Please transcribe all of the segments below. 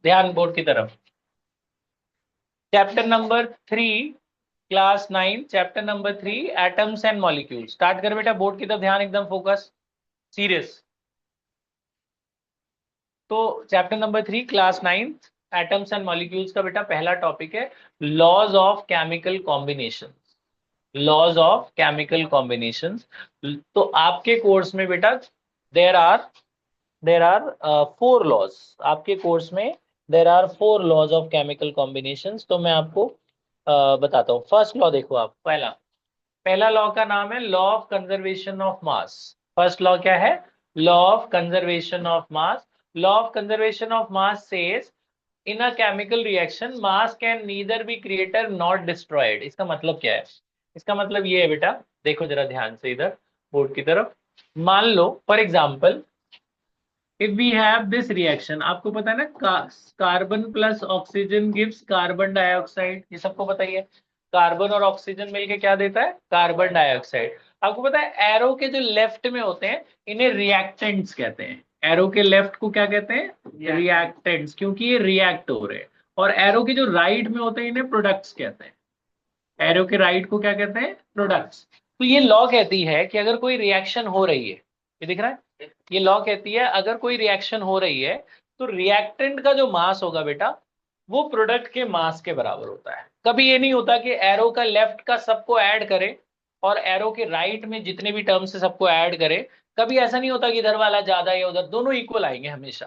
ध्यान बोर्ड की तरफ। Chapter number 3, class 9, chapter number 3, atoms and molecule. Start कर बेटा, बोर्ड की तरफ ध्यान, एकदम फोकस, सीरियस। तो chapter number 3, class 9, atoms and molecules का बेटा पहला टॉपिक है laws of chemical combination. Laws of chemical combination. तो आपके कोर्स में बेटा there are there are 4 laws. आपके कोर्स में there are 4 laws of chemical combinations. तो मैं आपको बताता हूँ। फर्स्ट लॉ देखो आप, पहला पहला लॉ का नाम है law of conservation of mass. First law क्या है? Law of conservation of mass. Law of conservation of mass says in a chemical reaction mass can neither be created not destroyed. इसका मतलब क्या है? इसका मतलब ये है बेटा, देखो जरा ध्यान से इधर बोर्ड की तरफ। मान लो for example, if we have this reaction, आपको पता है ना, carbon plus oxygen gives carbon dioxide, ये सबको पता ही है। कार्बन और ऑक्सीजन मिलके क्या देता है? Carbon dioxide. आपको पता है एरो के जो लेफ्ट में होते हैं इन्हें रिएक्टेंट्स कहते हैं। एरो के लेफ्ट को क्या कहते हैं? रिएक्टेंट्स, क्योंकि ये रिएक्ट हो रहे हैं। और एरो के जो राइट में होते हैं इन्हें प्रोडक्ट्स कहते हैं। एरो के राइट को क्या कहते हैं? प्रोडक्ट्स। तो ये लॉ कहती है कि अगर कोई रिएक्शन हो रही है, ये दिख रहा है, ये लॉ कहती है अगर कोई रिएक्शन हो रही है तो रिएक्टेंट का जो मास होगा बेटा वो प्रोडक्ट के मास के बराबर होता है। कभी ये नहीं होता कि एरो का लेफ्ट का सबको ऐड करे और एरो के राइट में जितने भी टर्म्स है सबको ऐड करे। कभी ऐसा नहीं होता कि इधर वाला ज्यादा या उधर, दोनों इक्वल आएंगे हमेशा।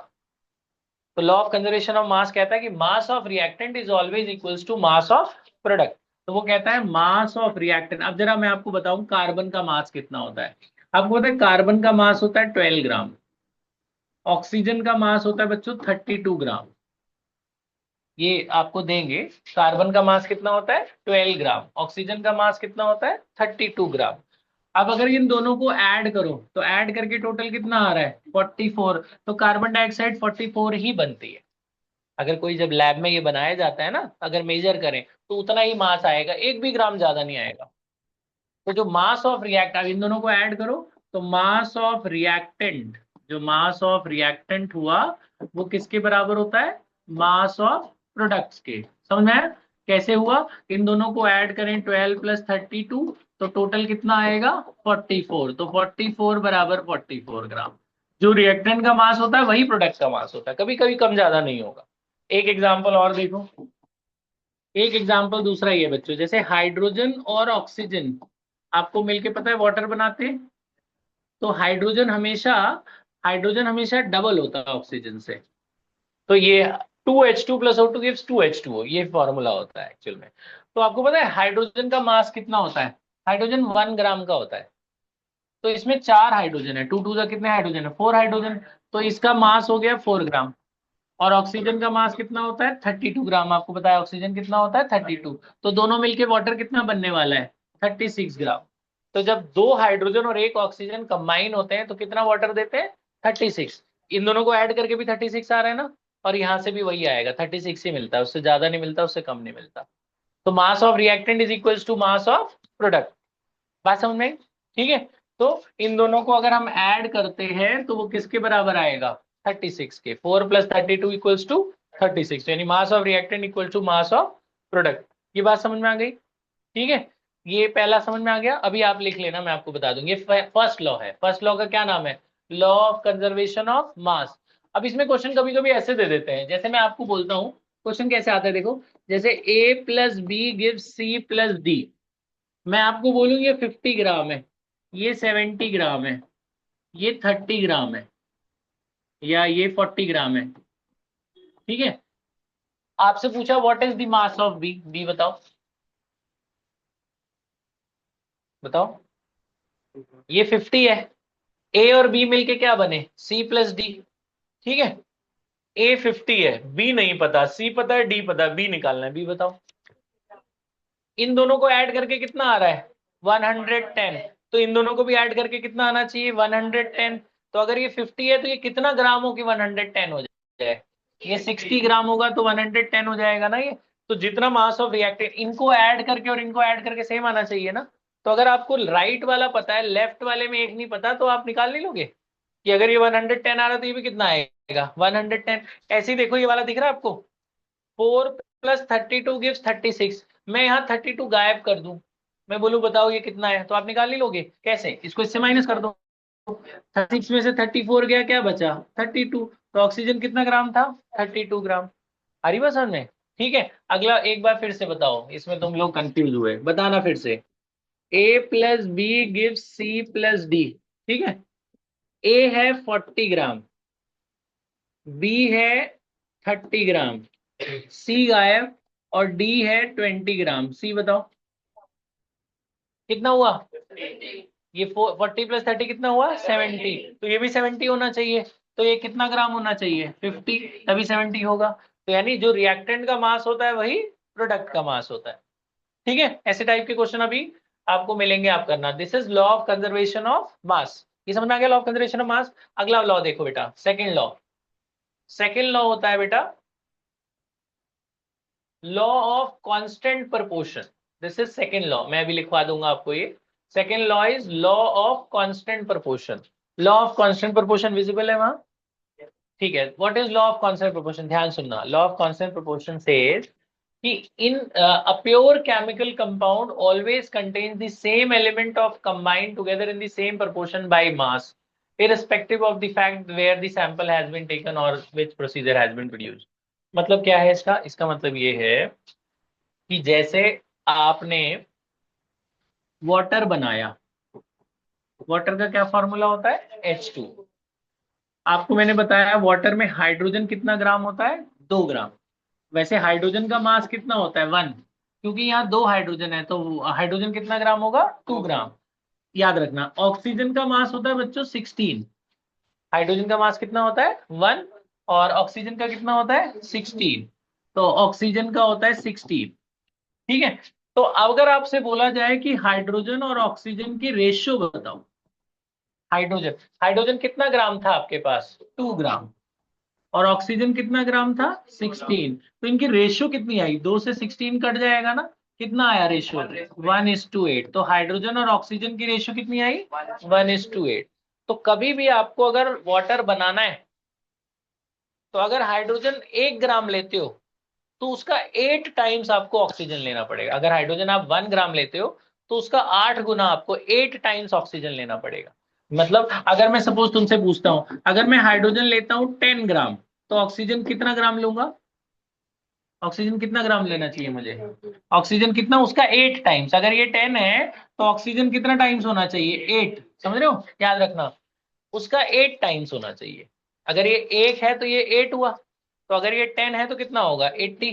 तो law of conservation of mass कहता है कि mass of reactant is always equals to mass of product. तो वो कहता है मास ऑफ रिएक्टेंट। अब जरा मैं आपको बताऊं कार्बन का मास कितना होता है। आपको पता है कार्बन का मास होता है 12 ग्राम। ऑक्सीजन का मास होता है बच्चों 32 ग्राम। ये आपको देंगे। कार्बन का मास कितना होता है? 12 ग्राम। ऑक्सीजन का मास कितना होता है? 32 ग्राम। अब अगर इन दोनों को ऐड करो तो ऐड करके टोटल कितना आ रहा है? 44। तो कार्बन डाइऑक्साइड 44 ही बनती है। अगर कोई जब लैब में ये बनाया जाता है ना, अगर मेजर करें तो उतना ही मास आएगा, एक भी ग्राम ज्यादा नहीं आएगा। तो जो मास ऑफ रिएक्ट, अब इन दोनों को ऐड करो तो मास ऑफ रिएक्टेंट, जो मास ऑफ रिएक्टेंट हुआ वो किसके बराबर होता है? मास ऑफ प्रोडक्ट्स के। समझ में आया कैसे हुआ? इन दोनों को ऐड करें 12 प्लस 32 तो टोटल कितना आएगा? 44। तो 44 बराबर 44 ग्राम। जो रिएक्टेंट का मास होता है वही प्रोडक्ट का मास होता है, कभी कभी कम ज्यादा नहीं होगा। एक एग्जाम्पल और देखो। एक एग्जाम्पल दूसरा ये बच्चों, जैसे हाइड्रोजन और ऑक्सीजन आपको मिलके पता है वाटर बनाते हैं। तो हाइड्रोजन हमेशा डबल होता है ऑक्सीजन से। तो ये 2H2 + O2 गिव्स 2H2O, ये फॉर्मूला होता है एक्चुअल में। तो आपको पता है हाइड्रोजन का मास कितना होता है? हाइड्रोजन 1 ग्राम का होता है। तो इसमें 4 हाइड्रोजन है, टू टू का कितने हाइड्रोजन है? 4 हाइड्रोजन। तो इसका मास हो गया 4 ग्राम। और ऑक्सीजन का मास कितना होता है? 32 ग्राम। आपको पता है ऑक्सीजन कितना होता है? 32। तो दोनों मिलके वाटर कितना बनने वाला है? 36 ग्राम। तो जब दो हाइड्रोजन और एक ऑक्सीजन कंबाइन होते हैं तो कितना वाटर देते हैं? 36। इन दोनों को ऐड करके भी 36 आ रहा है ना, और यहाँ से भी वही आएगा, 36 ही मिलता है, उससे ज्यादा नहीं मिलता, उससे कम नहीं मिलता। तो mass of reactant is equals to mass of product. बात समझ में आई? ठीक है। तो इन दोनों को अगर हम ऐड करते हैं तो वो किसके बराबर आएगा? 36 के। 4 + 32 इक्वल्स टू 36, यानी mass of reactant equal to mass of product. ये बात समझ में आ गई? ठीक है। ये पहला समझ में आ गया। अभी आप लिख लेना, मैं आपको बता दूंगी। फर्स्ट लॉ है। फर्स्ट लॉ का क्या नाम है? लॉ ऑफ कंजर्वेशन ऑफ मास। अब इसमें क्वेश्चन कभी कभी ऐसे दे देते हैं, जैसे मैं आपको बोलता हूँ क्वेश्चन कैसे आता है, देखो। जैसे A + B gives C + D। मैं आपको बोलूँ ये 50 ग्राम है, ये 70 ग्राम है, ये 30 ग्राम है, या ये 40 ग्राम है। ठीक है। आपसे पूछा what is the mass of B, B बताओ। बताओ। ये 50 है। ए और बी मिलके क्या बने? C + D। ठीक है। ए 50 है, बी नहीं पता, सी पता है, डी पता है, बी निकालना है। बी बताओ। इन दोनों को ऐड करके कितना आ रहा है? 110। तो इन दोनों को भी ऐड करके कितना आना चाहिए? 110। तो अगर ये 50 है तो ये कितना ग्राम हो कि 110 हो जाए? ये 60 ग्राम होगा तो 110 हो जाएगा ना ये। तो जितना मास ऑफ रिएक्टेंट, इनको ऐड करके और इनको ऐड करके सेम आना चाहिए ना। तो अगर आपको राइट वाला पता है, लेफ्ट वाले में एक नहीं पता, तो आप निकाल नहीं लोगे? कि अगर ये 110 आ रहा है तो ये भी कितना आएगा 110। ऐसे ही देखो ये वाला दिख रहा है आपको, 4 + 32 गिव्स 36। मैं यहाँ 32 गायब कर दूं, मैं बोलूं बताओ ये कितना है, तो आप निकाल नहीं लोगे कैसे, इसको इससे माइनस कर दो। 36 में से 34 गया, क्या बचा 32। तो ऑक्सीजन कितना ग्राम था 32 ग्राम। आ रही बात समझ में? ठीक है, अगला एक बार फिर से बताओ, इसमें तुम लोग कंफ्यूज हुए, बताना फिर से। A + B gives C + D, ठीक है। ए है 40 ग्राम, बी है 30 ग्राम, सी गायब, और डी है 20 ग्राम। सी बताओ कितना हुआ। ये 40 + 30 कितना हुआ 70, तो ये भी 70 होना चाहिए। तो ये कितना ग्राम होना चाहिए 50, तभी 70 होगा। तो यानी जो रिएक्टेंट का मास होता है वही प्रोडक्ट का मास होता है। ठीक है, ऐसे टाइप के क्वेश्चन अभी आपको मिलेंगे, आप करना। This is law of conservation of मास। ये समझ में आ गया, लॉ ऑफ कंजर्वेशन ऑफ मास। अगला लॉ देखो बेटा, सेकंड लॉ। सेकंड लॉ होता है बेटा law of constant proportion. This is second law, मैं अभी लिखवा दूंगा आपको ये। Second law is law of constant proportion. Law of constant proportion visible है वहां? ठीक है, what is law of constant proportion, ध्यान सुनना। Law of constant proportion says कि in a pure chemical compound always contains the same element of combined together in the same proportion by mass, irrespective of the fact where the sample has been taken or which procedure has been produced। मतलब क्या है इसका, इसका मतलब ये है कि जैसे आपने वाटर बनाया, वाटर का क्या फॉर्मूला होता है H2। आपको मैंने बताया वाटर में हाइड्रोजन कितना ग्राम होता है 2 ग्राम। वैसे हाइड्रोजन का मास कितना होता है 1, क्योंकि यहाँ 2 हाइड्रोजन है तो हाइड्रोजन कितना ग्राम होगा 2 ग्राम। याद रखना ऑक्सीजन का मास होता है बच्चों 16। हाइड्रोजन का मास कितना होता है 1, और ऑक्सीजन का कितना होता है 16। तो ऑक्सीजन का होता है 16। ठीक है, तो अगर आपसे बोला जाए कि हाइड्रोजन और ऑक्सीजन की रेशियो बताओ, हाइड्रोजन हाइड्रोजन कितना ग्राम था आपके पास 2 ग्राम, और ऑक्सीजन कितना ग्राम था 16, तो इनकी रेशियो कितनी आई, 2 से 16 कट जाएगा ना, कितना आया रेशियो 1:8। तो हाइड्रोजन और ऑक्सीजन की रेशियो कितनी आई 1:8। तो कभी भी आपको अगर वाटर बनाना है तो अगर हाइड्रोजन 1 ग्राम लेते हो तो उसका 8 टाइम्स आपको ऑक्सीजन लेना पड़ेगा। अगर हाइड्रोजन आप 1 ग्राम लेते हो तो उसका 8 गुना आपको 8 टाइम्स ऑक्सीजन लेना पड़ेगा। मतलब अगर मैं सपोज तुमसे पूछता हूं, अगर मैं हाइड्रोजन लेता हूं 10 ग्राम, तो ऑक्सीजन कितना ग्राम लूंगा, ऑक्सीजन कितना ग्राम लेना चाहिए मुझे, ऑक्सीजन कितना उसका 8 टाइम्स। अगर ये 10 है तो ऑक्सीजन कितना टाइम्स होना चाहिए 8, समझ रहे हो, याद रखना उसका 8 टाइम्स होना चाहिए। अगर ये 1 है तो ये 8 हुआ, तो अगर ये 10 है तो कितना होगा 80,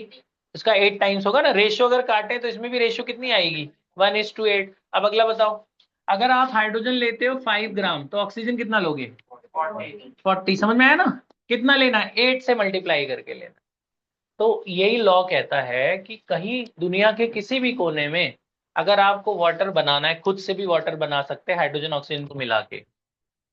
इसका 8 टाइम्स होगा ना। रेशियो अगर काटे तो इसमें भी रेशियो कितनी आएगी 1:8। अब अगला बताओ, अगर आप हाइड्रोजन लेते हो 5 ग्राम तो ऑक्सीजन कितना लोगे 40। समझ में आया ना, कितना लेना है 8 से मल्टीप्लाई करके लेना। तो यही लॉ कहता है कि कहीं दुनिया के किसी भी कोने में अगर आपको वाटर बनाना है, खुद से भी वाटर बना सकते हैं हाइड्रोजन ऑक्सीजन को मिला के,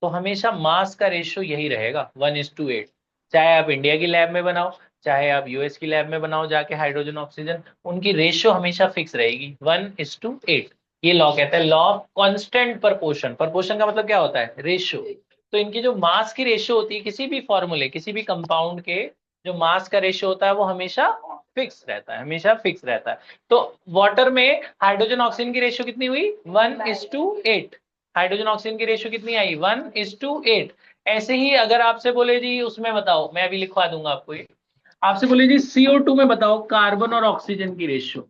तो हमेशा मास का रेशियो यही रहेगा 1:8। चाहे आप इंडिया की लैब में बनाओ, चाहे आप यूएस की लैब में बनाओ जाके हाइड्रोजन ऑक्सीजन, उनकी रेशियो हमेशा फिक्स रहेगी 1:8। ये लॉ कहता है law of constant proportion. Proportion का मतलब क्या होता है रेशियो। तो इनकी जो मास की रेशियो होती है किसी भी फॉर्मूले किसी भी कंपाउंड के, जो मास का रेशियो होता है वो हमेशा फिक्स रहता है, हमेशा फिक्स रहता है। तो वाटर में हाइड्रोजन ऑक्सीजन की रेशियो कितनी हुई 1:8। हाइड्रोजन ऑक्सीजन की रेशियो कितनी आई 1:8। ऐसे ही अगर आपसे बोले जी उसमें बताओ, मैं अभी लिखवा दूंगा आपको ये, आपसे बोले जी CO2 में बताओ कार्बन और ऑक्सीजन की रेशियो।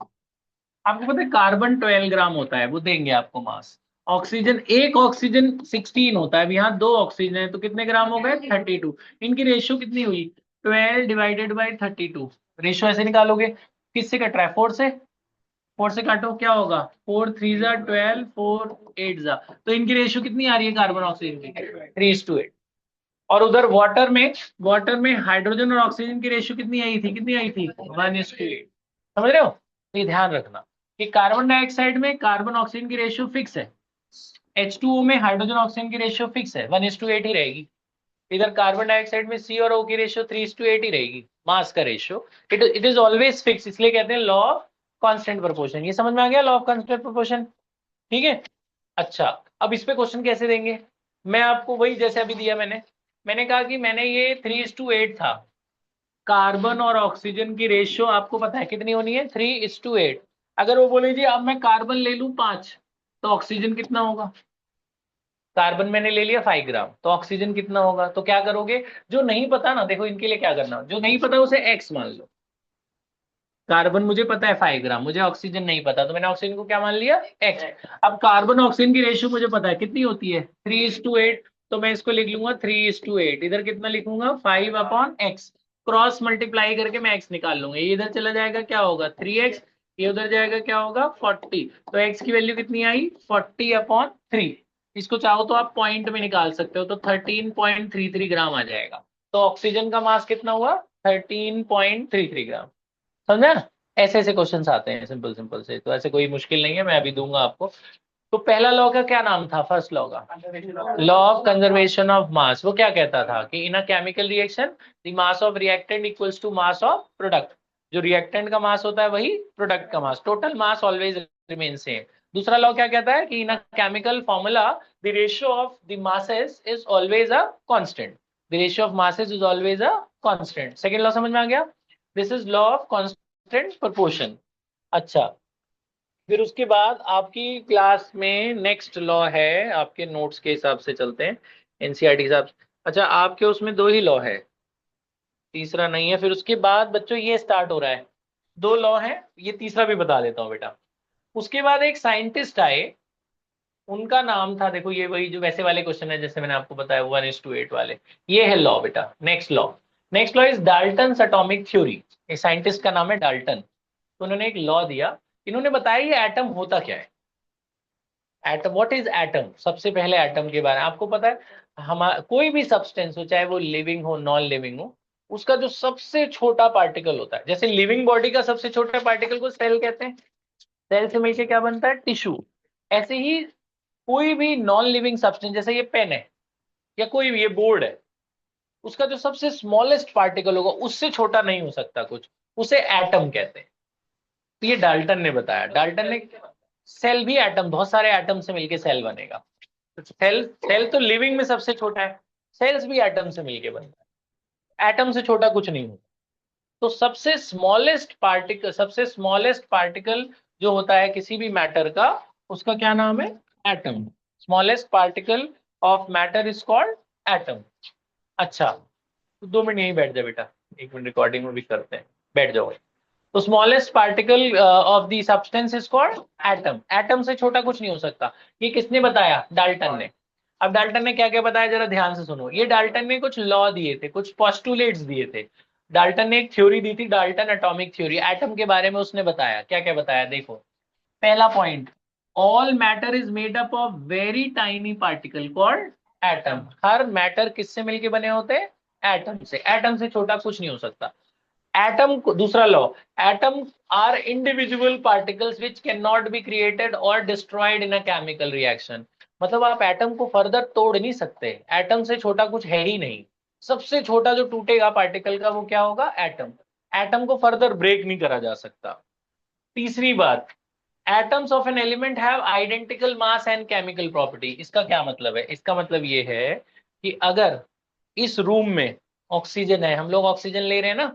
आपको पता है कार्बन 12 ग्राम होता है, वो देंगे आपको मास। ऑक्सीजन, एक ऑक्सीजन 16 होता है, अब यहाँ 2 ऑक्सीजन है तो कितने ग्राम हो गए 32। इनकी रेशियो कितनी हुई 12/32। रेशियो ऐसे निकालोगे, किससे कट रहा है 4 से, 4 से काटो क्या होगा 4 3 जा 12 4 8 जा। तो इनकी रेशियो कितनी आ रही है कार्बन ऑक्सीजन की 3:8। और उधर वाटर में हाइड्रोजन और ऑक्सीजन की रेशियो कितनी आई थी, कितनी आई थी 1:8। समझ रहे हो, तो ये ध्यान रखना कि कार्बन डाइऑक्साइड में कार्बन ऑक्सीजन की रेशियो फिक्स है, H2O में हाइड्रोजन ऑक्सीजन की रेशियो फिक्स है 1:8 ही रहेगी। इधर कार्बन डाइऑक्साइड में C और O की रेशियो 3:8 ही रहेगी, मास का ratio. It is always fix, इसलिए कहते हैं लॉ ऑफ कांस्टेंट प्रोपोर्शन। ये समझ में आ गया लॉ ऑफ कांस्टेंट प्रोपोर्शन। ठीक है, अच्छा अब इस पे क्वेश्चन कैसे देंगे, मैं आपको वही जैसे अभी दिया मैंने कहा कि मैंने ये 3:8 था। कार्बन और ऑक्सीजन की रेशियो आपको पता है कितनी होनी है, 3:8। अगर वो बोले जी अब मैं कार्बन ले लूं 5, तो ऑक्सीजन कितना होगा? कार्बन मैंने ले लिया 5 ग्राम, तो ऑक्सीजन कितना होगा? तो क्या करोगे, जो नहीं पता ना, देखो इनके लिए क्या करना, जो नहीं पता उसे एक्स मान लो। कार्बन मुझे पता है 5 ग्राम, मुझे ऑक्सीजन नहीं पता, तो मैंने ऑक्सीजन को क्या मान लिया, एक्स। अब कार्बन ऑक्सीजन की रेशियो मुझे पता है कितनी होती है, 3:8। तो मैं इसको लिख लूंगा 3:8, इधर कितना लिखूंगा, 5/x। क्रॉस मल्टीप्लाई करके मैं एक्स निकाल लूंगा, ये इधर चला जाएगा क्या होगा, 3x। ये उधर जाएगा क्या होगा, 40। तो एक्स की वैल्यू कितनी आई, 40/3। इसको चाहो तो आप पॉइंट में निकाल सकते हो, तो 13.33 ग्राम आ जाएगा। तो ऑक्सीजन का मास कितना हुआ, 13.33 ग्राम। समझा ना? ऐसे ऐसे क्वेश्चंस आते हैं सिंपल सिंपल से, तो ऐसे कोई मुश्किल नहीं है, मैं अभी दूंगा आपको। तो पहला लॉ का क्या नाम था, फर्स्ट लॉ का, law of conservation of mass. वो क्या कहता था कि in a chemical reaction the mass of reactant equals to mass of product. जो रिएक्टेंट का मास होता है वही प्रोडक्ट का mass, total mass always remain same. दूसरा लॉ क्या कहता है कि in a chemical formula the ratio of the masses is always a constant. The ratio of masses is always a constant. Second law समझ में आ गया, this is law of constant proportion. अच्छा, फिर उसके बाद आपकी क्लास में नेक्स्ट लॉ है, आपके नोट्स के हिसाब से चलते हैं, एनसीईआरटी के हिसाब से। अच्छा, आपके उसमें दो ही लॉ है, तीसरा नहीं है। फिर उसके बाद बच्चों ये स्टार्ट हो रहा है, दो लॉ है, ये तीसरा भी बता देता हूँ बेटा। उसके बाद एक साइंटिस्ट आए, उनका नाम था, देखो ये वही जो वैसे वाले क्वेश्चन है जैसे मैंने आपको बताया 1:8 वाले। ये है लॉ बेटा, next law. Next law is Dalton atomic theory. एक साइंटिस्ट का नाम है डाल्टन, तो उन्होंने एक लॉ दिया। इन्होंने बताया ये एटम होता क्या है। एटम, व्हाट इज एटम, सबसे पहले एटम के बारे में आपको पता है। हमारा कोई भी सब्सटेंस हो, चाहे वो लिविंग हो नॉन लिविंग हो, उसका जो सबसे छोटा पार्टिकल होता है, जैसे लिविंग बॉडी का सबसे छोटा पार्टिकल को सेल कहते हैं, सेल से मिलकर क्या बनता है, टिश्यू। ऐसे ही कोई भी नॉन लिविंग सब्सटेंस, जैसे ये पेन है या कोई भी ये बोर्ड है, उसका जो सबसे स्मॉलेस्ट पार्टिकल होगा उससे छोटा नहीं हो सकता कुछ, उसे एटम कहते हैं। तो ये डाल्टन ने बताया, डाल्टन ने, सेल भी एटम, बहुत सारे एटम से मिलके सेल बनेगा। सेल, सेल तो लिविंग में सबसे छोटा है, सेल्स भी एटम से मिलके बनता है, एटम से छोटा कुछ नहीं होता। तो सबसे स्मॉलेस्ट पार्टिकल जो होता है किसी भी मैटर का, उसका क्या नाम है, atom. Smallest particle of matter is called atom. अच्छा, तो 2 मिनट यहीं बैठ जाए बेटा, 1 मिनट रिकॉर्डिंग में भी करते हैं, बैठ जाओ। तो smallest particle of the substance is called atom. Atom से छोटा कुछ नहीं हो सकता। ये किसने बताया, डाल्टन ने। अब डाल्टन ने क्या क्या बताया, जरा ध्यान से सुनो। ये डाल्टन ने कुछ लॉ दिए थे, कुछ पोस्टुलेट्स दिए थे। डाल्टन ने एक थ्योरी दी थी, डाल्टन एटॉमिक थ्योरी। एटम के बारे में उसने बताया, क्या क्या बताया देखो। पहला point, all matter is made up of very tiny particle called atom. Her matter किससे मिलके बने होते हैं, एटम से। एटम से छोटा कुछ नहीं हो सकता एटम को। दूसरा law, atom are individual particles which can not be created और destroyed in a chemical reaction. मतलब आप एटम को फर्दर तोड़ नहीं सकते, एटम से छोटा कुछ है ही नहीं। सबसे छोटा जो टूटेगा पार्टिकल का वो क्या होगा, एटम। एटम को फर्दर ब्रेक नहीं करा जा सकता। तीसरी बात, atoms of an element have identical mass and chemical property. इसका क्या मतलब है, इसका मतलब ये है कि अगर इस रूम में ऑक्सीजन है, हम लोग ऑक्सीजन ले रहे हैं ना,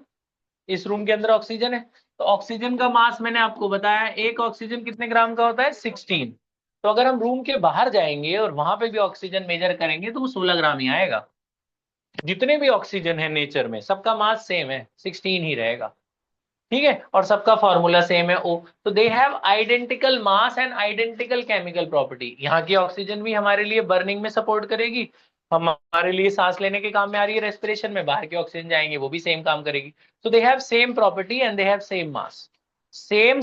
इस रूम के अंदर ऑक्सीजन है, तो ऑक्सीजन का मास मैंने आपको बताया, एक ऑक्सीजन कितने ग्राम का होता है, 16। तो अगर हम रूम के बाहर जाएंगे और वहां पे भी ऑक्सीजन मेजर करेंगे तो वो 16 ग्राम ही आएगा। जितने भी ऑक्सीजन है नेचर में सबका मास सेम है, 16 ही रहेगा। ठीक है, और सबका फॉर्मूला सेम है ओ। तो they have identical mass and identical chemical property. यहाँ की ऑक्सीजन भी हमारे लिए बर्निंग में सपोर्ट करेगी, हमारे लिए सांस लेने के काम में आ रही है रेस्पिरेशन में, बाहर के ऑक्सीजन जाएंगे वो भी सेम काम करेगी। तो they have same property and they have same mass. Same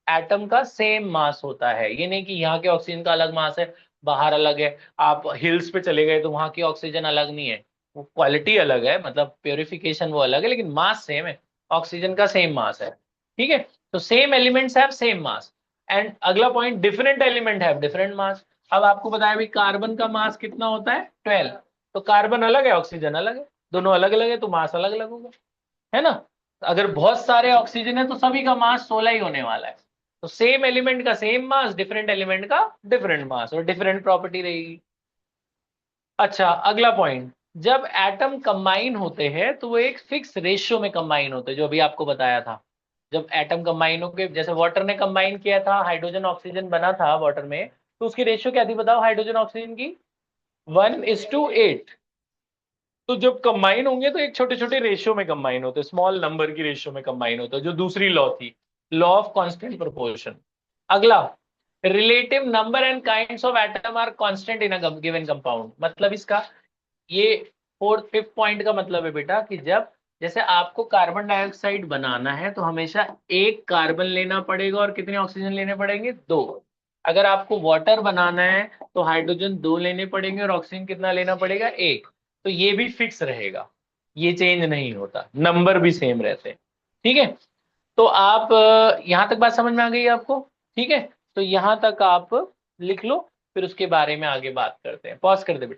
atom का सेम मास होता है। ये नहीं कि यहाँ के ऑक्सीजन का अलग मास है, बाहर अलग है। आप हिल्स पे चले गए तो वहां की ऑक्सीजन अलग नहीं है, वो क्वालिटी अलग है, मतलब प्योरिफिकेशन वो अलग है, लेकिन मास सेम है, ऑक्सीजन का सेम मास है। ठीक है, तो same elements have same mass. And अगला point, different element have different mass. अब आपको बताया भाई कार्बन का मास कितना होता है, 12। तो कार्बन अलग है, ऑक्सीजन अलग है, दोनों अलग अलग है, तो मास अलग अलग होगा, है ना। अगर बहुत सारे ऑक्सीजन है तो सभी का मास 16 ही होने वाला है। तो सेम एलिमेंट का सेम मास, डिफरेंट एलिमेंट का डिफरेंट मास और डिफरेंट प्रॉपर्टी रहेगी। अच्छा, अगला पॉइंट, जब एटम कंबाइन होते हैं तो वो एक फिक्स रेशियो में कंबाइन होते हैं, जो अभी आपको बताया था। जब एटम कंबाइन होके, जैसे वाटर ने कंबाइन किया था, हाइड्रोजन ऑक्सीजन बना था वाटर में, तो उसकी रेशियो क्या थी बताओ हाइड्रोजन ऑक्सीजन की? 1:8। तो जब कंबाइन होंगे तो एक छोटे छोटे रेशियो में कंबाइन होते हैं, स्मॉल नंबर की रेशियो में कंबाइन होते हैं, जो दूसरी लॉ थी, लॉ ऑफ कांस्टेंट प्रोपोर्शन। अगला, relative number and kinds of atom are constant in a given compound. मतलब इसका ये फोर्थ फिफ्थ पॉइंट का मतलब है बेटा कि जब, जैसे आपको कार्बन डाइऑक्साइड बनाना है तो हमेशा एक कार्बन लेना पड़ेगा और कितने ऑक्सीजन लेने पड़ेंगे? 2। अगर आपको वाटर बनाना है तो हाइड्रोजन 2 लेने पड़ेंगे और ऑक्सीजन कितना लेना पड़ेगा? 1। तो ये भी फिक्स रहेगा, ये चेंज नहीं होता, नंबर भी सेम रहते हैं। ठीक है, तो आप यहां तक बात समझ में आ गई है आपको? ठीक है, तो यहां तक आप लिख लो, फिर उसके बारे में आगे बात करते हैं। पॉज कर दे बेटा।